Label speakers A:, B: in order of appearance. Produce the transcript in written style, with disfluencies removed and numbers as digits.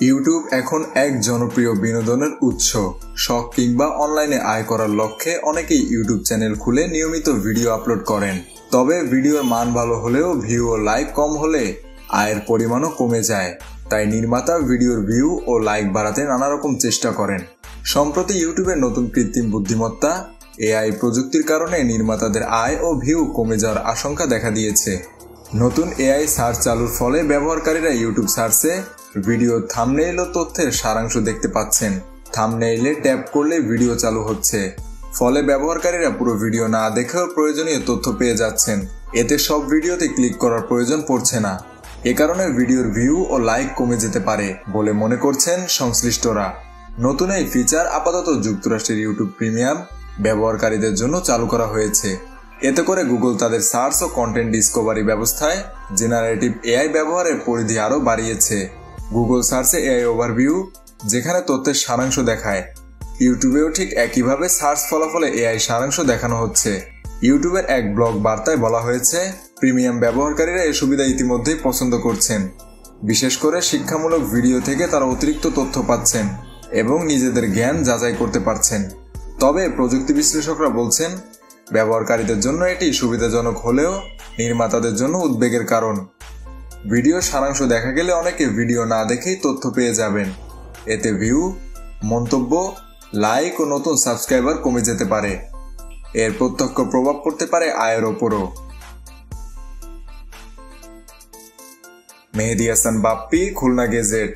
A: YouTube এখন এক জনপ্রিয় বিনোদনের উৎস। শখ কিংবা অনলাইনে আয় করার লক্ষ্যে অনেকেই ইউটিউব চ্যানেল খুলে নিয়মিত ভিডিও আপলোড করেন। তবে ভিডিওর মান ভালো হলেও ভিউ ও লাইক কম হলে আয়ের পরিমাণও কমে যায়। তাই নির্মাতা ভিডিওর ভিউ ও লাইক বাড়াতে নানা রকম চেষ্টা করেন। সম্প্রতি ইউটিউবের নতুন কৃত্রিম বুদ্ধিমত্তা এআই প্রযুক্তির কারণে নির্মাতাদের আয় ও ভিউ কমে যাওয়ার আশঙ্কা দেখা দিয়েছে। নতুন এআই সার্চ চালুর ফলে ব্যবহারকারীরা ইউটিউব সার্চে ভিডিও থাম্বনেইল ও তথ্যের সারাংশ দেখতে পাচ্ছেন। থাম্বনেইলে ট্যাপ করলে ভিডিও চালু হচ্ছে, ফলে ব্যবহারকারীরা পুরো ভিডিও না দেখেও প্রয়োজনীয় তথ্য পেয়ে যাচ্ছেন। এতে সব ভিডিওতে ক্লিক করার প্রয়োজন পড়ছে না। এ কারণে ভিডিওর ভিউ ও লাইক কমে যেতে পারে বলে মনে করছেন সংশ্লিষ্টরা। নতুন এই ফিচার আপাতত যুক্তরাষ্ট্রের ইউটিউব প্রিমিয়াম ব্যবহারকারীদের জন্য চালু করা হয়েছে। এতে করে গুগল তাদের সার্চ ও কন্টেন্ট ডিসকভারি ব্যবস্থায় জেনারেটিভ এআই ব্যবহারের পরিধি আরও বাড়িয়েছে। গুগল সার্চে এআই ওভারভিউ, যেখানে তথ্যের সারাংশ দেখায়, ইউটিউবেও ঠিক একইভাবে সার্চ ফলাফলে এআই সারাংশ দেখানো হচ্ছে। ইউটিউবের এক ব্লগ বার্তায় বলা হয়েছে, প্রিমিয়াম ব্যবহারকারীরা এই সুবিধা ইতিমধ্যেই পছন্দ করছেন। বিশেষ করে শিক্ষামূলক ভিডিও থেকে তারা অতিরিক্ত তথ্য পাচ্ছেন এবং নিজেদের জ্ঞান যাচাই করতে পারছেন। তবে প্রযুক্তি বিশ্লেষকরা বলছেন, ব্যবহারকারীদের জন্য এটি সুবিধাজনক হলেও নির্মাতাদের জন্য উদ্বেগের কারণ। ভিডিওর সারাংশ দেখা গেলে অনেকে ভিডিও না দেখেই তথ্য পেয়ে যাবেন। এতে ভিউ, মন্তব্য, লাইক ও নতুন সাবস্ক্রাইবার কমে যেতে পারে। এর প্রত্যক্ষ প্রভাব পড়তে পারে আয়ের ওপরও। মেহেদী হাসান বাপ্পি, খুলনা গেজেট।